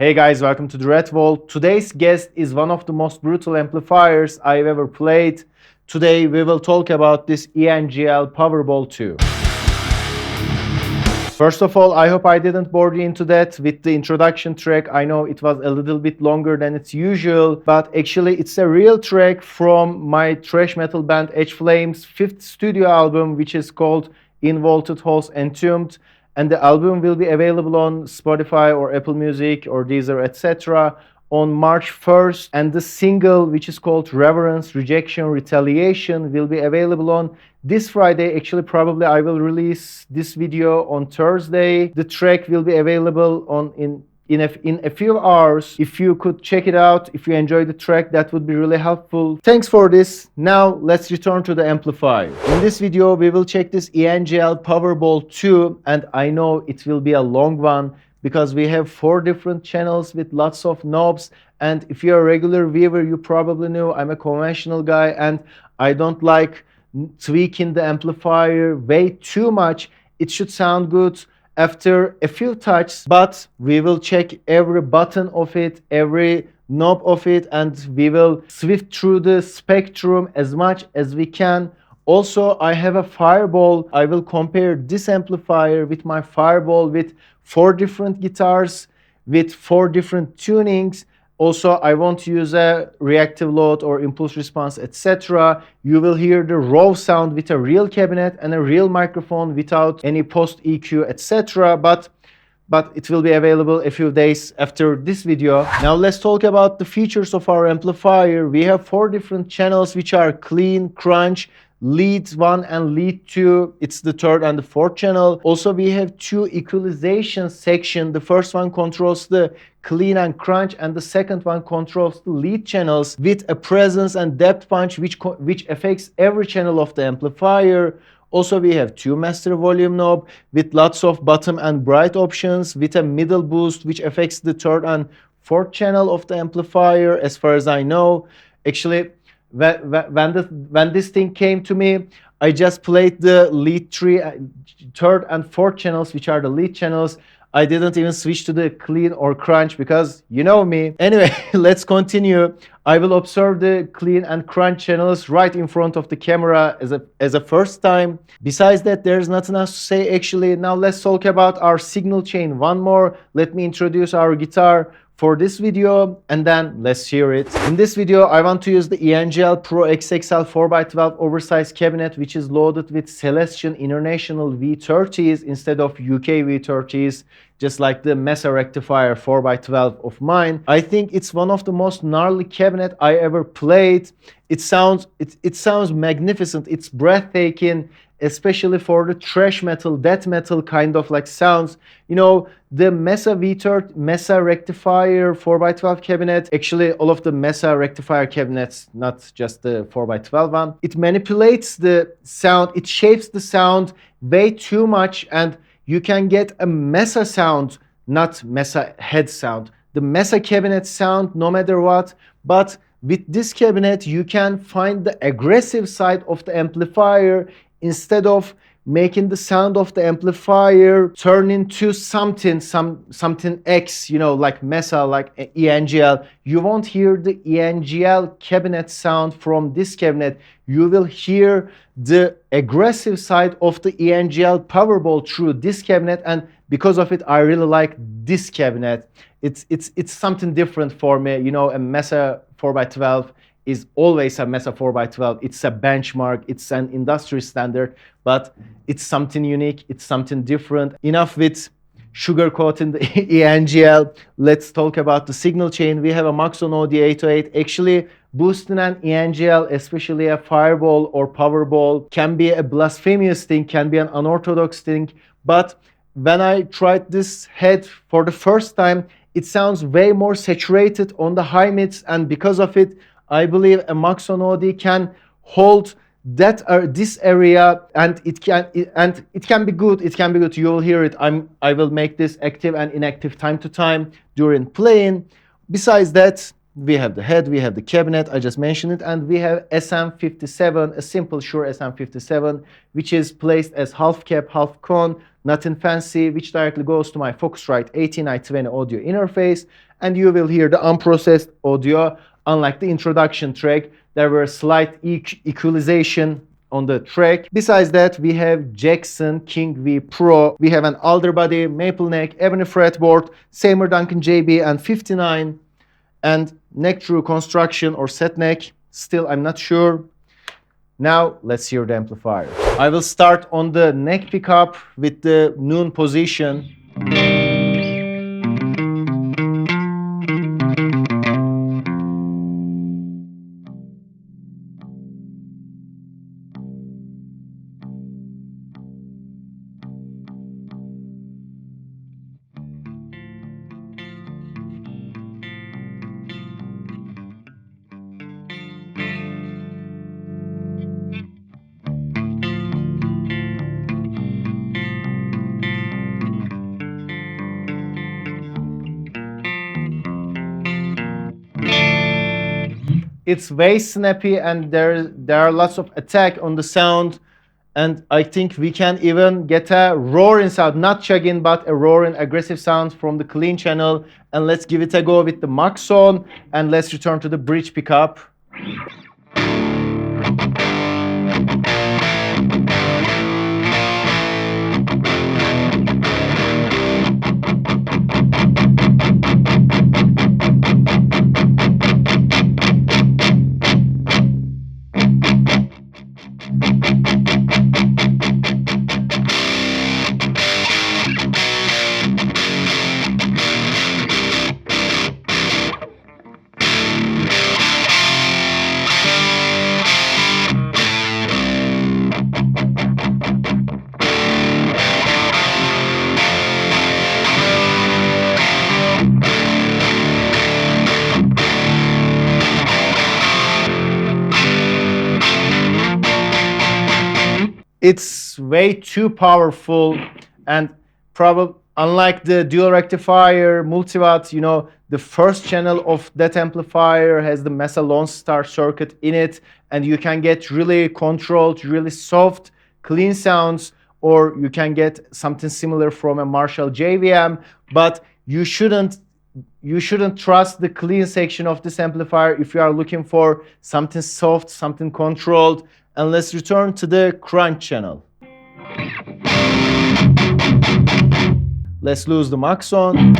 Hey guys, welcome to the Red Wall. Today's guest is one of the most brutal amplifiers I've ever played. Today we will talk about this ENGL Powerball II. First of all, I hope I didn't bore you into that with the introduction track. I know it was a little bit longer than it's usual, but actually it's a real track from my thrash metal band Edge Flame's 5th studio album, which is called Involted Halls Entombed. And the album will be available on Spotify or Apple Music or Deezer, etc. on March 1st. And the single, which is called Reverence, Rejection, Retaliation, will be available on this Friday. Actually, probably I will release this video on Thursday. The track will be available on in a few hours. If you could check it out, if you enjoyed the track, that would be really helpful. Thanks for this. Now let's return to the amplifier. In this video, we will check this ENGL Powerball II, and I know it will be a long one because we have 4 different channels with lots of knobs. And if you're a regular viewer, you probably know I'm a conventional guy and I don't like tweaking the amplifier way too much. It should sound good after a few touches, but we will check every button of it, every knob of it, and we will swift through the spectrum as much as we can. Also, I have a Fireball. I will compare this amplifier with my Fireball with 4 different guitars, with 4 different tunings. Also, I won't use a reactive load or impulse response, etc. You will hear the raw sound with a real cabinet and a real microphone without any post EQ, etc. But it will be available a few days after this video. Now let's talk about the features of our amplifier. We have 4 different channels which are clean, crunch, lead 1 and lead 2. It's the 3rd and the 4th channel. Also, we have 2 equalization sections. The first one controls the clean and crunch, and the second one controls the lead channels with a presence and depth punch which affects every channel of the amplifier. Also, we have 2 master volume knob with lots of bottom and bright options, with a middle boost which affects the 3rd and 4th channel of the amplifier, as far as I know. Actually, when this thing came to me, I just played the lead 3rd and 4th channels, which are the lead channels. I didn't even switch to the clean or crunch because you know me. Anyway, let's continue. I will observe the clean and crunch channels right in front of the camera as a first time. Besides that, there's nothing else to say actually. Now let's talk about our signal chain one more. Let me introduce our guitar for this video, and then let's hear it. In this video, I want to use the ENGL Pro XXL 4x12 oversized cabinet, which is loaded with Celestion International V30s instead of UK V30s, just like the Mesa Rectifier 4x12 of mine. I think it's one of the most gnarly cabinet I ever played. It sounds magnificent. It's breathtaking, especially for the thrash metal, death metal kind of like sounds. You know, the Mesa V30, Mesa Rectifier 4x12 cabinet, actually all of the Mesa Rectifier cabinets, not just the 4x12 one, it manipulates the sound, it shapes the sound way too much, and you can get a Mesa sound, not Mesa head sound. The Mesa cabinet sound no matter what, but with this cabinet you can find the aggressive side of the amplifier. Instead of making the sound of the amplifier turn into something X, you know, like Mesa, like ENGL, you won't hear the ENGL cabinet sound from this cabinet. You will hear the aggressive side of the ENGL Powerball through this cabinet, and because of it, I really like this cabinet. It's something different for me. You know, a Mesa 4x12 is always a Mesa 4x12. It's a benchmark, it's an industry standard, but it's something unique, it's something different. Enough with sugarcoating the ENGL. Let's talk about the signal chain. We have a Maxon OD808. Actually, boosting an ENGL, especially a Fireball or Powerball, can be a blasphemous thing, can be an unorthodox thing, but when I tried this head for the first time, it sounds way more saturated on the high mids, and because of it, I believe a Maxon OD can hold that this area, and it can be good. It can be good. You will hear it. I will make this active and inactive time to time during playing. Besides that, we have the head, we have the cabinet, I just mentioned it, and we have SM57, a simple Shure SM57, which is placed as half cap, half cone, nothing fancy, which directly goes to my Focusrite 18920 audio interface. and you will hear the unprocessed audio. Unlike the introduction track, there were slight equalization on the track. Besides that, we have Jackson King V Pro. We have an alder body, maple neck, ebony fretboard, Seymour Duncan JB and 59, and neck through construction or set neck. Still, I'm not sure. Now, let's hear the amplifier. I will start on the neck pickup with the noon position. It's very snappy and there are lots of attack on the sound, and I think we can even get a roaring sound, not chugging but a roaring aggressive sound from the clean channel. And let's give it a go with the Maxon, and let's return to the bridge pickup. It's way too powerful, and probably unlike the dual rectifier multiwatt, you know, the first channel of that amplifier has the Mesa Lone Star circuit in it, and you can get really controlled, really soft, clean sounds, or you can get something similar from a Marshall JVM, but you shouldn't trust the clean section of this amplifier if you are looking for something soft, something controlled. And let's return to the crunch channel. Let's lose the Maxon.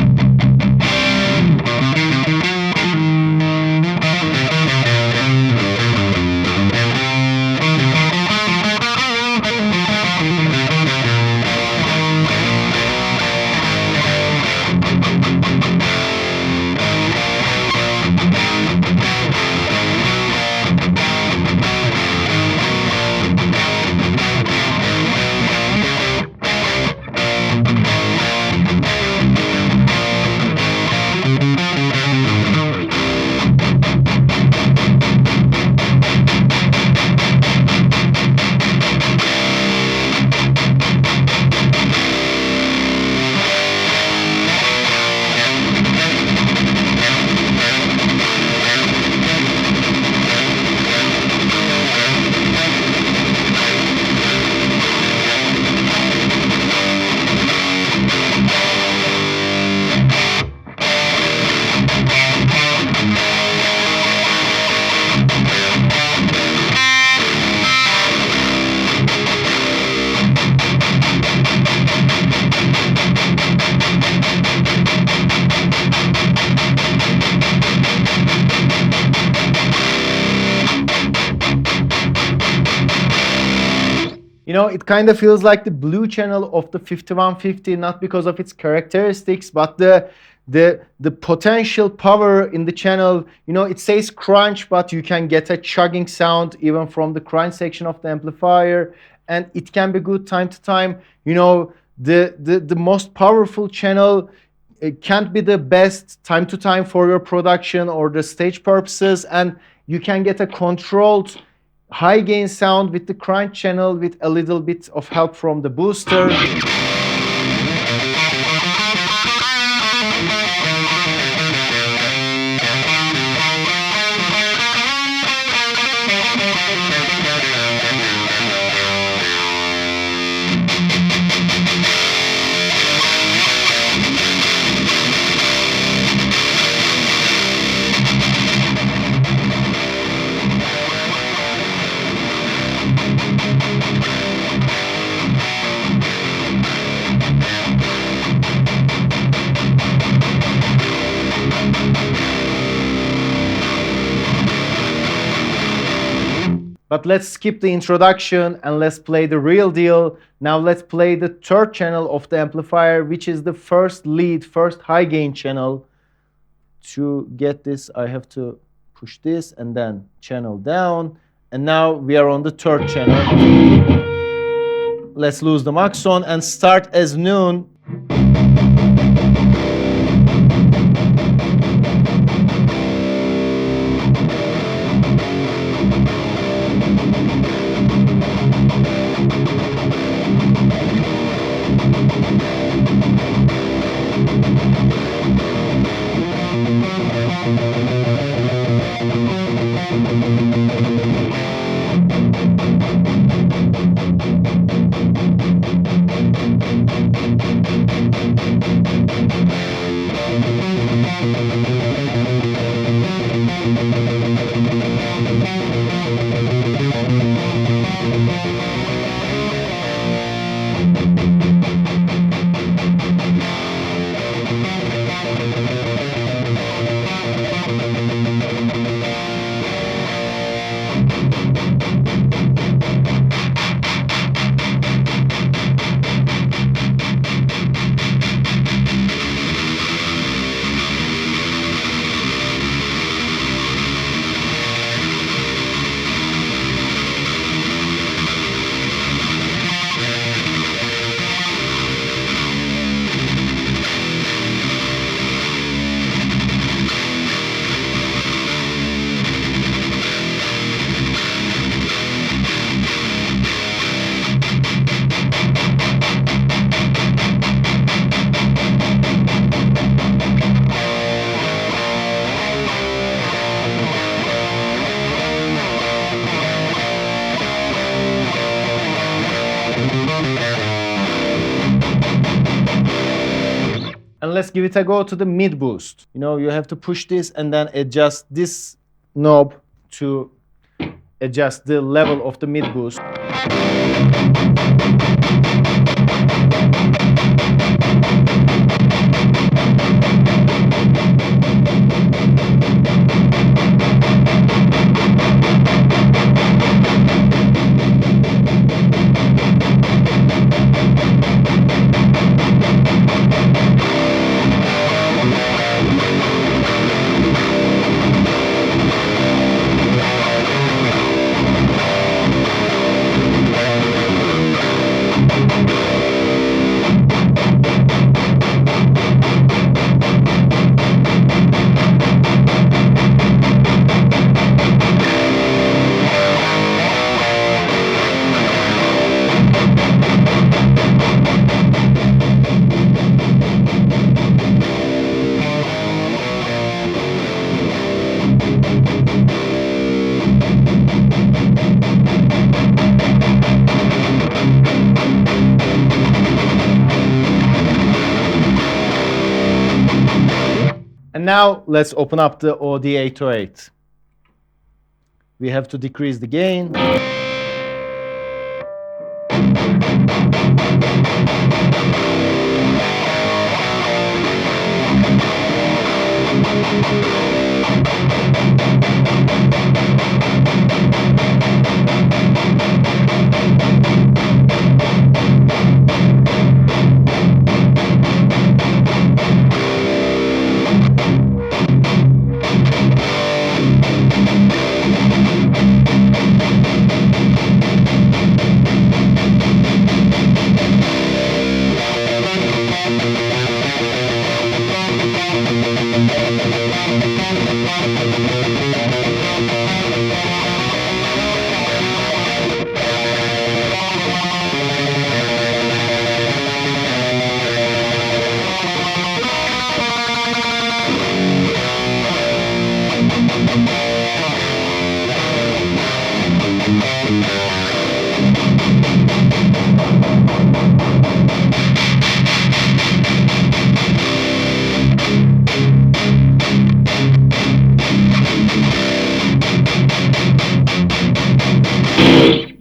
You know, it kind of feels like the blue channel of the 5150, not because of its characteristics, but the potential power in the channel. You know, it says crunch, but you can get a chugging sound even from the crunch section of the amplifier, and it can be good time to time. You know, the most powerful channel, it can't be the best time to time for your production or the stage purposes, and you can get a controlled high gain sound with the crunch channel with a little bit of help from the booster. But let's skip the introduction and let's play the real deal. Now let's play the third channel of the amplifier, which is the first lead, first high gain channel. To get this, I have to push this and then channel down. And now we are on the third channel. Let's lose the Maxon and start as noon. And let's give it a go to the mid boost. You know, you have to push this and then adjust this knob to adjust the level of the mid boost. And now let's open up the OD808. We have to decrease the gain.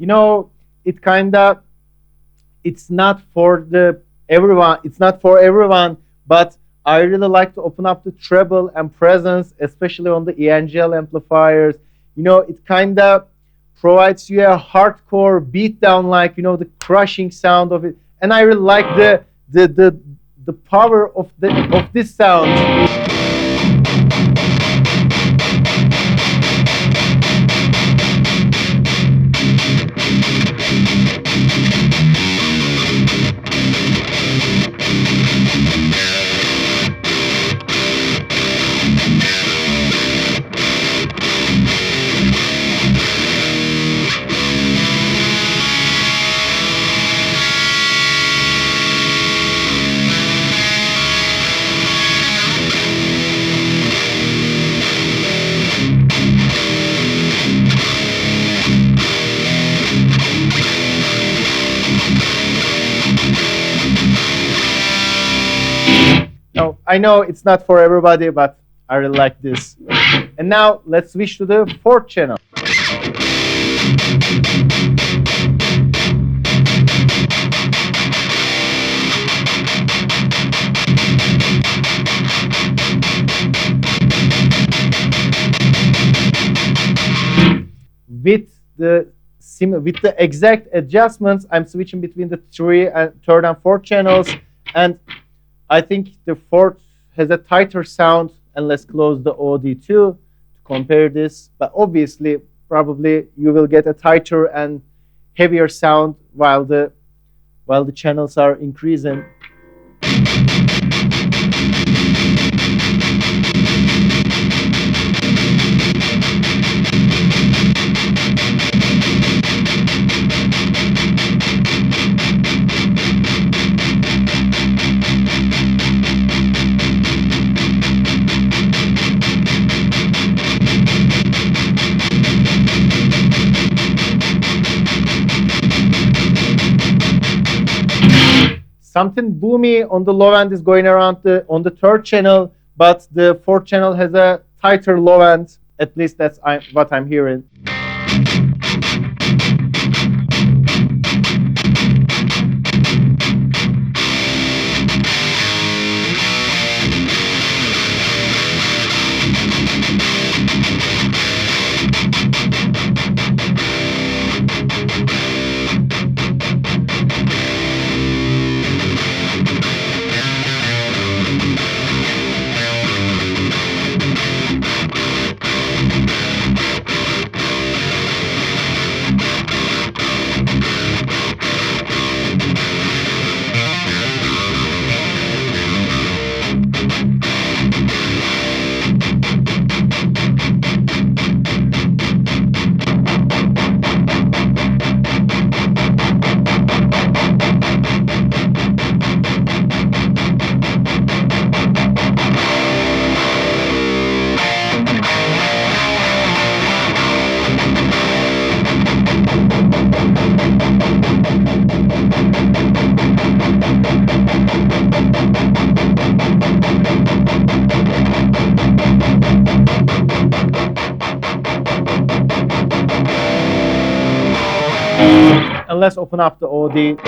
You know, it's not for everyone, but I really like to open up the treble and presence, especially on the ENGL amplifiers. You know, it kind of provides you a hardcore beatdown, like, you know, the crushing sound of it. And I really like the power of this sound. No, I know it's not for everybody, but I really like this. And now let's switch to the fourth channel. With the exact adjustments, I'm switching between the third and fourth channels, and I think the fourth has a tighter sound. And let's close the OD2 to compare this. But obviously, probably you will get a tighter and heavier sound while the channels are increasing. Something boomy on the low end is going around on the third channel, but the fourth channel has a tighter low end. At least that's what I'm hearing. And let's open up the OD.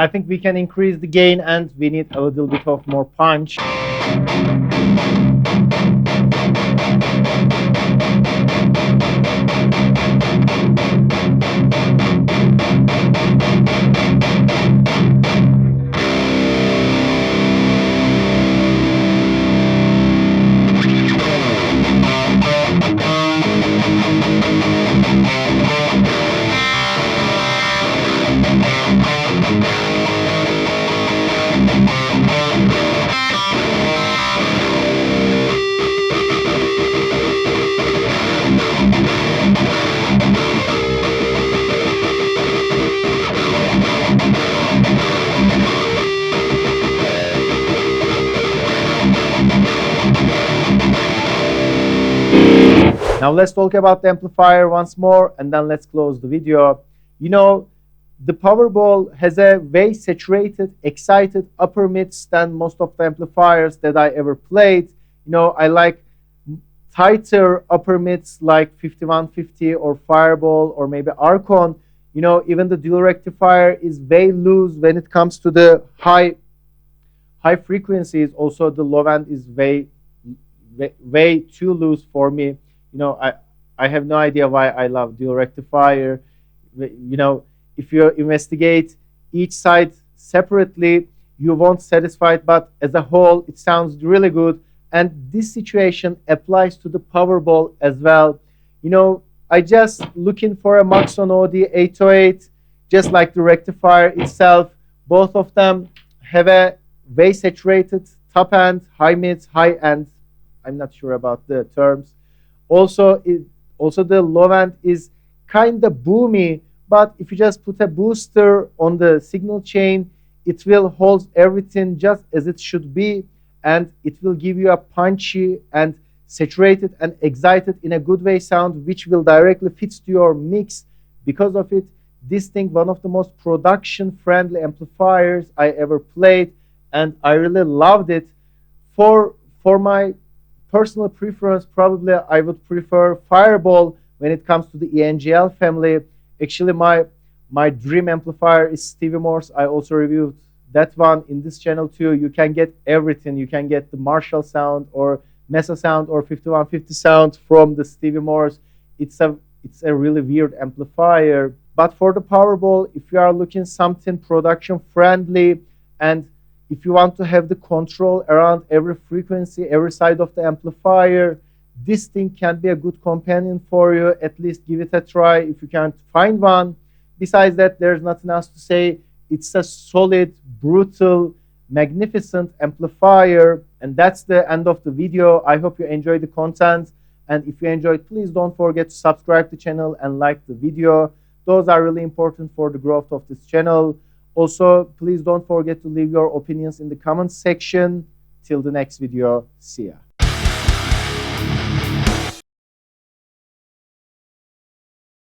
I think we can increase the gain, and we need a little bit of more punch. Now let's talk about the amplifier once more, and then let's close the video. You know, the Powerball has a way saturated, excited upper mids than most of the amplifiers that I ever played. You know, I like tighter upper mids like 5150 or Fireball or maybe Archon. You know, even the dual rectifier is way loose when it comes to the high frequencies. Also, the low end is way too loose for me. You know, I have no idea why I love dual rectifier. You know, if you investigate each side separately, you won't satisfy it, but as a whole, it sounds really good. And this situation applies to the Powerball as well. You know, I just looking for a Maxon OD808, just like the rectifier itself. Both of them have a way saturated top end, high mids, high end. I'm not sure about the terms. Also the low end is kind of boomy, but if you just put a booster on the signal chain, it will hold everything just as it should be, and it will give you a punchy and saturated and excited in a good way sound, which will directly fit to your mix. Because of it, this thing one of the most production friendly amplifiers I ever played, and I really loved it. For my personal preference, probably I would prefer Fireball when it comes to the ENGL family. Actually, my dream amplifier is Stevie Moore's. I also reviewed that one in this channel too. You can get everything. You can get the Marshall sound or Mesa sound or 5150 sound from the Stevie Moore's. It's a really weird amplifier. But for the Powerball, if you are looking something production friendly, and if you want to have the control around every frequency, every side of the amplifier, this thing can be a good companion for you. At least give it a try if you can't find one. Besides that, there's nothing else to say. It's a solid, brutal, magnificent amplifier. And that's the end of the video. I hope you enjoyed the content. And if you enjoyed, please don't forget to subscribe to the channel and like the video. Those are really important for the growth of this channel. Also, please don't forget to leave your opinions in the comments section. Till the next video, see ya.